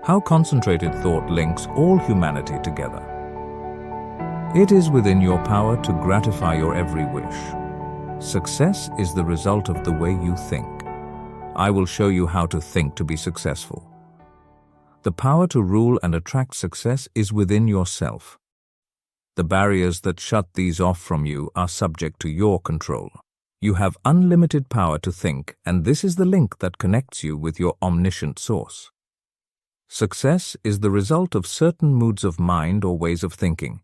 How concentrated thought links all humanity together. It is within your power to gratify your every wish. Success is the result of the way you think. I will show you how to think to be successful. The power to rule and attract success is within yourself. The barriers that shut these off from you are subject to your control. You have unlimited power to think, and this is the link that connects you with your omniscient source. Success is the result of certain moods of mind or ways of thinking.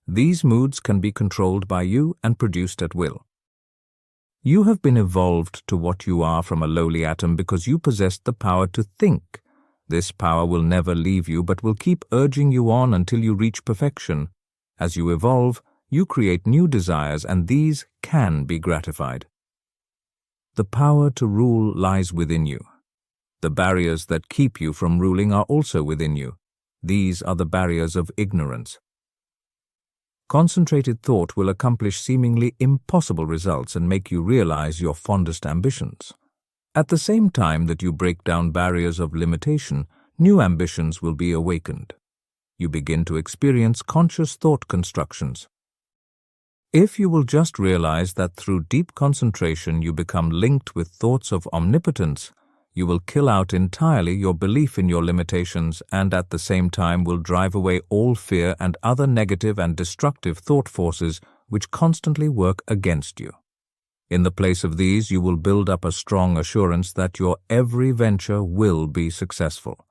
These moods can be controlled by you and produced at will. You have been evolved to what you are from a lowly atom because you possessed the power to think. This power will never leave you but will keep urging you on until you reach perfection. As you evolve, you create new desires, and these can be gratified. The power to rule lies within you. The barriers that keep you from ruling are also within you. These are the barriers of ignorance. Concentrated thought will accomplish seemingly impossible results and make you realize your fondest ambitions. At the same time that you break down barriers of limitation, new ambitions will be awakened. You begin to experience conscious thought constructions. If you will just realize that through deep concentration you become linked with thoughts of omnipotence, you will kill out entirely your belief in your limitations and at the same time will drive away all fear and other negative and destructive thought forces which constantly work against you. In the place of these, you will build up a strong assurance that your every venture will be successful.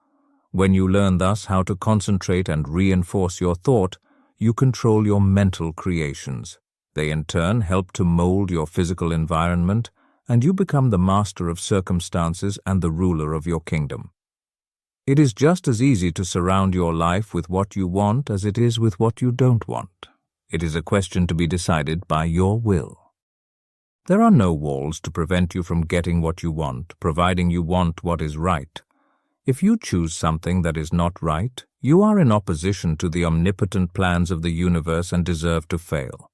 When you learn thus how to concentrate and reinforce your thought, you control your mental creations. They in turn help to mold your physical environment, and you become the master of circumstances and the ruler of your kingdom. It is just as easy to surround your life with what you want as it is with what you don't want. It is a question to be decided by your will. There are no walls to prevent you from getting what you want, providing you want what is right. If you choose something that is not right, you are in opposition to the omnipotent plans of the universe and deserve to fail.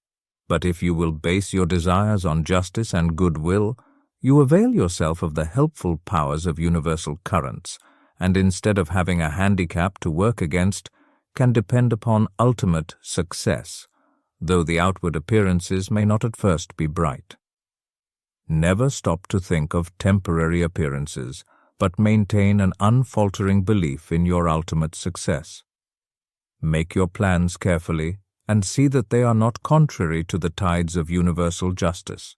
But if you will base your desires on justice and goodwill, you avail yourself of the helpful powers of universal currents, and instead of having a handicap to work against, can depend upon ultimate success, though the outward appearances may not at first be bright. Never stop to think of temporary appearances, but maintain an unfaltering belief in your ultimate success. Make your plans carefully and see that they are not contrary to the tides of universal justice.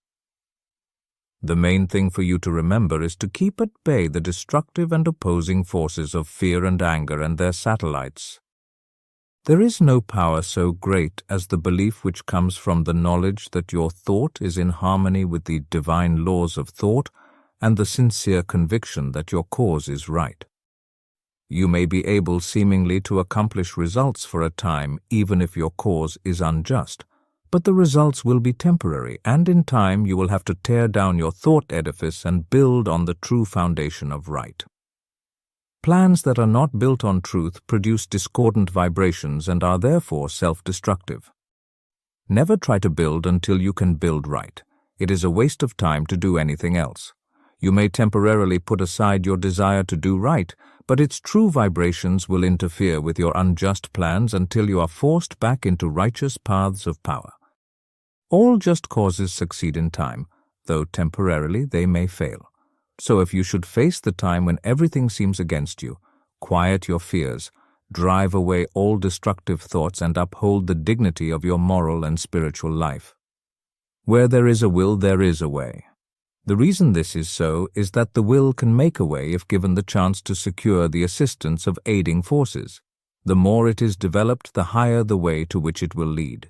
The main thing for you to remember is to keep at bay the destructive and opposing forces of fear and anger and their satellites. There is no power so great as the belief which comes from the knowledge that your thought is in harmony with the divine laws of thought and the sincere conviction that your cause is right. You may be able seemingly to accomplish results for a time even if your cause is unjust, but the results will be temporary, and in time you will have to tear down your thought edifice and build on the true foundation of right. Plans that are not built on truth produce discordant vibrations and are therefore self-destructive. Never try to build until you can build right. It is a waste of time to do anything else. You may temporarily put aside your desire to do right, but its true vibrations will interfere with your unjust plans until you are forced back into righteous paths of power. All just causes succeed in time, though temporarily they may fail. So if you should face the time when everything seems against you, quiet your fears, drive away all destructive thoughts, and uphold the dignity of your moral and spiritual life. Where there is a will, there is a way. The reason this is so is that the will can make a way if given the chance to secure the assistance of aiding forces. The more it is developed, the higher the way to which it will lead.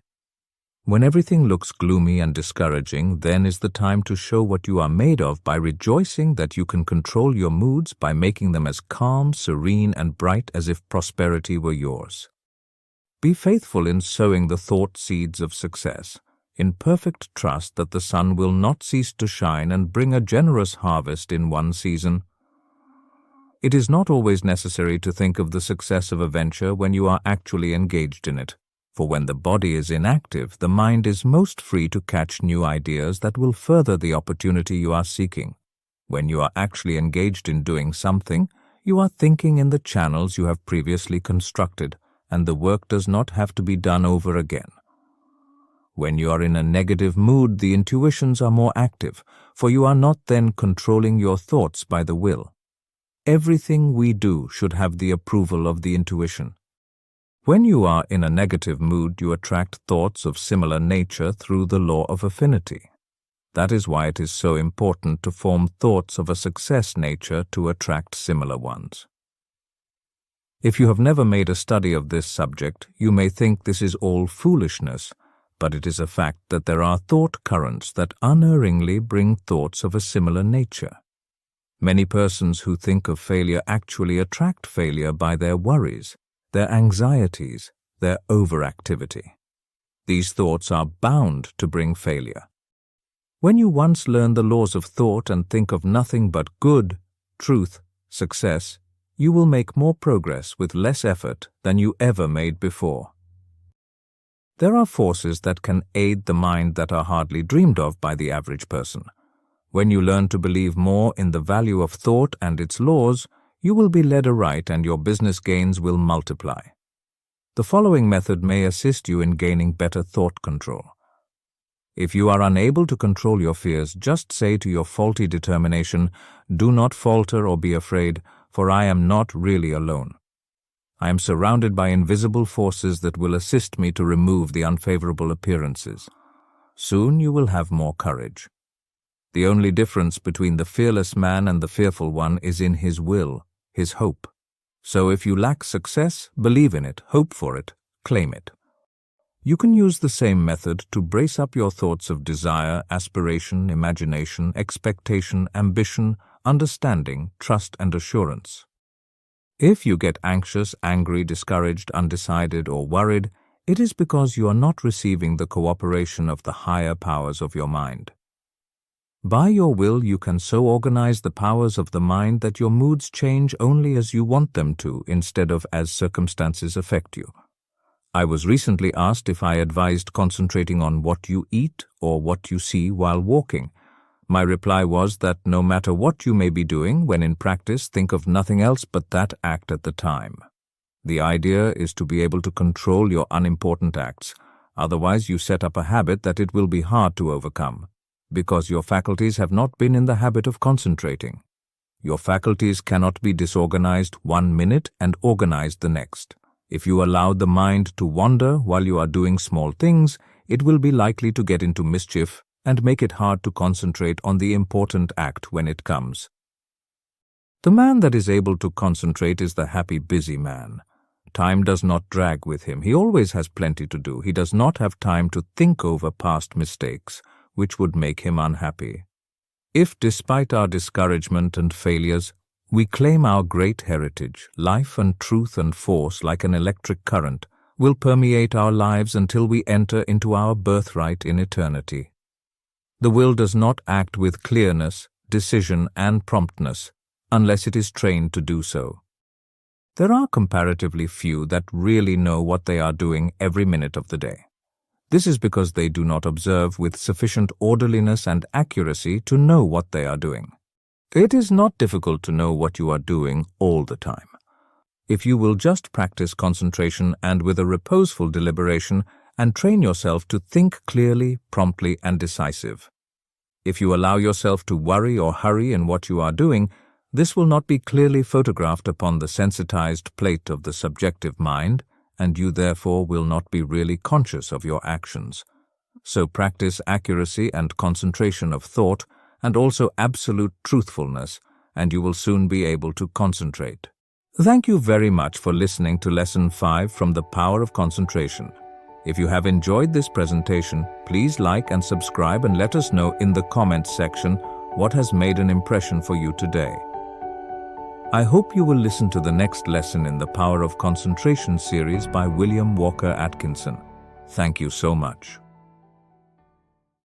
When everything looks gloomy and discouraging, then is the time to show what you are made of by rejoicing that you can control your moods by making them as calm, serene, and bright as if prosperity were yours. Be faithful in sowing the thought seeds of success, in perfect trust that the sun will not cease to shine and bring a generous harvest in one season. It is not always necessary to think of the success of a venture when you are actually engaged in it. For when the body is inactive, the mind is most free to catch new ideas that will further the opportunity you are seeking. When you are actually engaged in doing something, You are thinking in the channels you have previously constructed, and the work does not have to be done over again. When you are in a negative mood, the intuitions are more active, for you are not then controlling your thoughts by the will. Everything we do should have the approval of the intuition. When you are in a negative mood, you attract thoughts of similar nature through the law of affinity. That is why it is so important to form thoughts of a success nature to attract similar ones. If you have never made a study of this subject, you may think this is all foolishness, but it is a fact that there are thought currents that unerringly bring thoughts of a similar nature. Many persons who think of failure actually attract failure by their worries, their anxieties, their overactivity. These thoughts are bound to bring failure. When you once learn the laws of thought and think of nothing but good, truth, success, you will make more progress with less effort than you ever made before. There are forces that can aid the mind that are hardly dreamed of by the average person. When you learn to believe more in the value of thought and its laws, you will be led aright and your business gains will multiply. The following method may assist you in gaining better thought control. If you are unable to control your fears, just say to your faulty determination, "Do not falter or be afraid, for I am not really alone. I am surrounded by invisible forces that will assist me to remove the unfavorable appearances." Soon you will have more courage. The only difference between the fearless man and the fearful one is in his will, his hope. So if you lack success, believe in it, hope for it, claim it. You can use the same method to brace up your thoughts of desire, aspiration, imagination, expectation, ambition, understanding, trust, and assurance. If you get anxious, angry, discouraged, undecided, or worried, it is because you are not receiving the cooperation of the higher powers of your mind. By your will, you can so organize the powers of the mind that your moods change only as you want them to, instead of as circumstances affect you. I was recently asked if I advised concentrating on what you eat or what you see while walking. My reply was that no matter what you may be doing, when in practice, think of nothing else but that act at the time. The idea is to be able to control your unimportant acts. Otherwise, you set up a habit that it will be hard to overcome, because your faculties have not been in the habit of concentrating. Your faculties cannot be disorganized 1 minute and organized the next. If you allow the mind to wander while you are doing small things, it will be likely to get into mischief and make it hard to concentrate on the important act when it comes. The man that is able to concentrate is the happy, busy man. Time does not drag with him. He always has plenty to do. He does not have time to think over past mistakes, which would make him unhappy. If, despite our discouragement and failures, we claim our great heritage, life and truth and force like an electric current will permeate our lives until we enter into our birthright in eternity. The will does not act with clearness, decision, and promptness unless it is trained to do so. There are comparatively few that really know what they are doing every minute of the day. This is because they do not observe with sufficient orderliness and accuracy to know what they are doing. It is not difficult to know what you are doing all the time. If you will just practice concentration and with a reposeful deliberation and train yourself to think clearly, promptly, and decisive. If you allow yourself to worry or hurry in what you are doing, this will not be clearly photographed upon the sensitized plate of the subjective mind, and you therefore will not be really conscious of your actions. So practice accuracy and concentration of thought, and also absolute truthfulness, and you will soon be able to concentrate. Thank you very much for listening to Lesson 5 from The Power of Concentration. If you have enjoyed this presentation, please like and subscribe and let us know in the comments section what has made an impression for you today. I hope you will listen to the next lesson in the Power of Concentration series by William Walker Atkinson. Thank you so much.